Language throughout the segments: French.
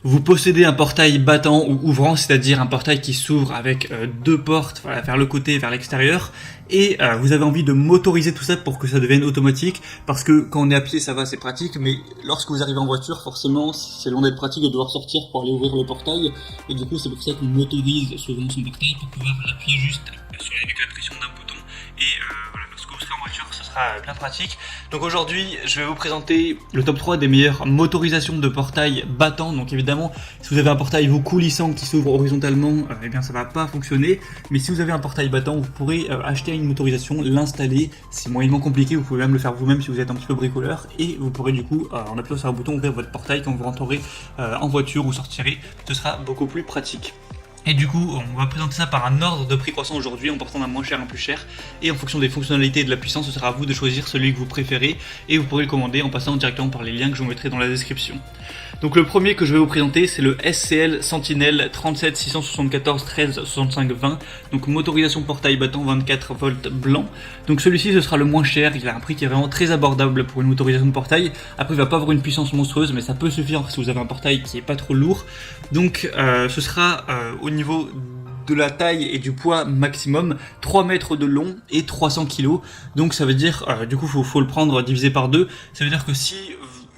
vous possédez un portail battant ou ouvrant, c'est-à-dire un portail qui s'ouvre avec deux portes vers le côté et vers l'extérieur, et vous avez envie de motoriser tout ça pour que ça devienne automatique, parce que quand on est à pied ça va, c'est pratique, mais lorsque vous arrivez en voiture, forcément c'est loin d'être pratique de devoir sortir pour aller ouvrir le portail, et du coup c'est pour ça qu'on motorise souvent son portail pour pouvoir l'appuyer juste avec la pression d'un bouton, et voilà, lorsque vous serez en voiture ce sera bien pratique. Donc aujourd'hui je vais vous présenter le top 3 des meilleures motorisations de portail battant. Donc évidemment si vous avez un portail vous coulissant qui s'ouvre horizontalement, eh bien ça va pas fonctionner, mais si vous avez un portail battant vous pourrez acheter une motorisation, l'installer, c'est moyennement compliqué, vous pouvez même le faire vous-même si vous êtes un petit peu bricoleur, et vous pourrez du coup en appuyant sur un bouton ouvrir votre portail quand vous rentrerez en voiture ou sortirez, ce sera beaucoup plus pratique. Et du coup, on va présenter ça par un ordre de prix croissant aujourd'hui, en partant d'un moins cher à un plus cher. Et en fonction des fonctionnalités et de la puissance, ce sera à vous de choisir celui que vous préférez. Et vous pourrez le commander en passant directement par les liens que je vous mettrai dans la description. Donc le premier que je vais vous présenter, c'est le SCL Sentinel 37 674 13 65 20. Donc motorisation portail battant 24 volts blanc. Donc celui-ci, ce sera le moins cher. Il a un prix qui est vraiment très abordable pour une motorisation de portail. Après, il va pas avoir une puissance monstrueuse, mais ça peut suffire si vous avez un portail qui est pas trop lourd. Donc ce sera au niveau de la taille et du poids maximum, 3 mètres de long et 300 kg. Donc ça veut dire, du coup faut le prendre divisé par 2. Ça veut dire que si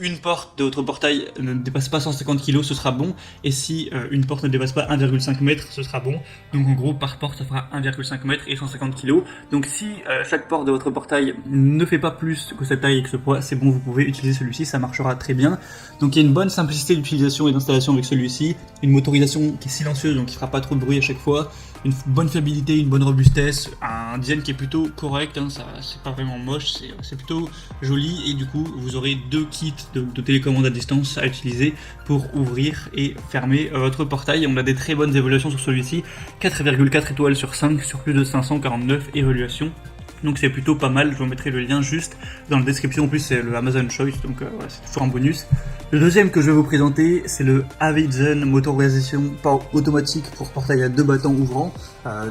une porte de votre portail ne dépasse pas 150 kg, ce sera bon. Et si une porte ne dépasse pas 1,5 m, ce sera bon. Donc en gros, par porte, ça fera 1,5 m et 150 kg. Donc si chaque porte de votre portail ne fait pas plus que cette taille et que ce poids, c'est bon, vous pouvez utiliser celui-ci, ça marchera très bien. Donc il y a une bonne simplicité d'utilisation et d'installation avec celui-ci. Une motorisation qui est silencieuse, donc qui fera pas trop de bruit à chaque fois. Une bonne fiabilité, une bonne robustesse, un design qui est plutôt correct, hein, ça c'est pas vraiment moche, c'est plutôt joli, et du coup vous aurez deux kits de télécommande à distance à utiliser pour ouvrir et fermer votre portail. On a des très bonnes évaluations sur celui-ci, 4,4 étoiles sur 5 sur plus de 549 évaluations. Donc c'est plutôt pas mal, je vous mettrai le lien juste dans la description. En plus c'est le Amazon Choice, donc voilà, c'est toujours un bonus. Le deuxième que je vais vous présenter, c'est le Avizen motorisation automatique pour portail à deux battants ouvrants.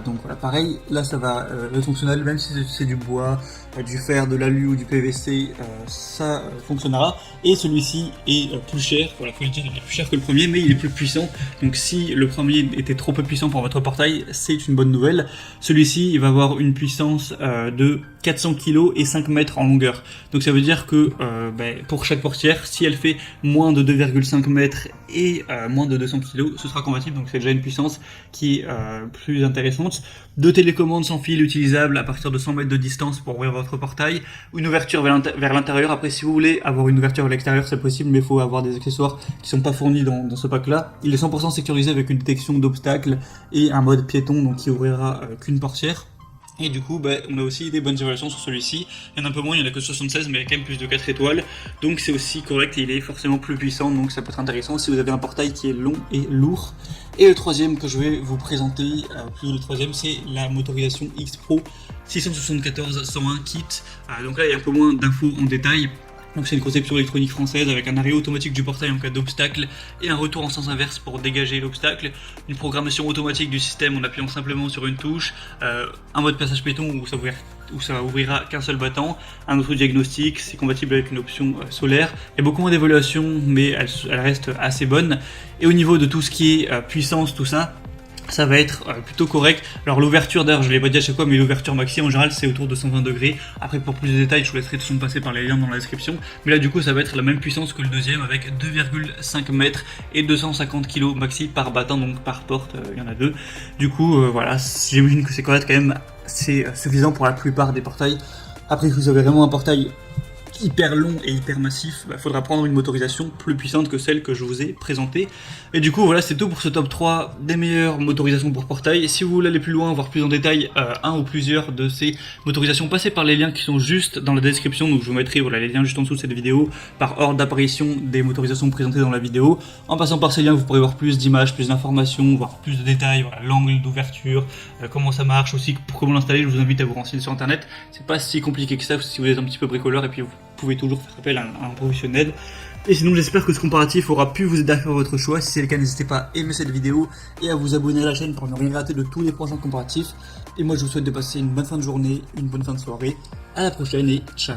Donc voilà, pareil, là ça va être fonctionnel, même si c'est du bois, du fer, de l'alu ou du PVC, ça fonctionnera. Et celui-ci est plus cher, voilà, faut le dire, il est plus cher que le premier, mais il est plus puissant. Donc si le premier était trop peu puissant pour votre portail, c'est une bonne nouvelle. Celui-ci, il va avoir une puissance de 400 kg et 5 mètres en longueur. Donc ça veut dire que pour chaque portière, si elle fait moins de 2,5 mètres et moins de 200 kg, ce sera compatible. Donc c'est déjà une puissance qui est plus intéressante. Deux télécommandes sans fil utilisables à partir de 100 mètres de distance pour ouvrir votre portail. Une ouverture vers l'intérieur. Après, si vous voulez avoir une ouverture vers l'extérieur, c'est possible, mais il faut avoir des accessoires qui sont pas fournis dans ce pack-là. Il est 100% sécurisé avec une détection d'obstacles et un mode piéton, donc qui ouvrira qu'une portière. Et du coup, on a aussi des bonnes évaluations sur celui-ci. Il y en a un peu moins, il n'y en a que 76, mais il y a quand même plus de 4 étoiles. Donc c'est aussi correct et il est forcément plus puissant, donc ça peut être intéressant si vous avez un portail qui est long et lourd. Et le troisième que je vais vous présenter, le troisième, c'est la motorisation X Pro 674 101 kit. Donc là, il y a un peu moins d'infos en détail. Donc c'est une conception électronique française avec un arrêt automatique du portail en cas d'obstacle et un retour en sens inverse pour dégager l'obstacle, une programmation automatique du système en appuyant simplement sur une touche, un mode passage piéton où ça ouvrira qu'un seul battant, un autre diagnostic, c'est compatible avec une option solaire. Il y a beaucoup moins d'évaluation, mais elle reste assez bonne. Et au niveau de tout ce qui est puissance, tout ça, ça va être plutôt correct. Alors l'ouverture, d'ailleurs je l'ai pas dit à chaque fois, mais l'ouverture maxi en général c'est autour de 120 degrés. Après pour plus de détails je vous laisserai de toute façon passer par les liens dans la description. Mais là du coup ça va être la même puissance que le deuxième avec 2,5 mètres et 250 kg maxi par battant, donc par porte, il y en a deux. Du coup voilà, j'imagine que c'est correct quand même, c'est suffisant pour la plupart des portails. Après si vous avez vraiment un portail hyper long et hyper massif, faudra prendre une motorisation plus puissante que celle que je vous ai présentée. Et du coup voilà, c'est tout pour ce top 3 des meilleures motorisations pour portail. Et si vous voulez aller plus loin, voir plus en détail un ou plusieurs de ces motorisations, passez par les liens qui sont juste dans la description. Donc je vous mettrai les liens juste en dessous de cette vidéo par ordre d'apparition des motorisations présentées dans la vidéo. En passant par ces liens, vous pourrez voir plus d'images, plus d'informations, voir plus de détails, l'angle d'ouverture, comment ça marche, aussi pour comment l'installer. Je vous invite à vous renseigner sur internet, c'est pas si compliqué que ça si vous êtes un petit peu bricoleur, et puis vous pouvez toujours faire appel à un professionnel. Et sinon j'espère que ce comparatif aura pu vous aider à faire votre choix. Si c'est le cas, n'hésitez pas à aimer cette vidéo et à vous abonner à la chaîne pour ne rien rater de tous les prochains comparatifs. Et moi je vous souhaite de passer une bonne fin de journée, une bonne fin de soirée. À la prochaine et ciao.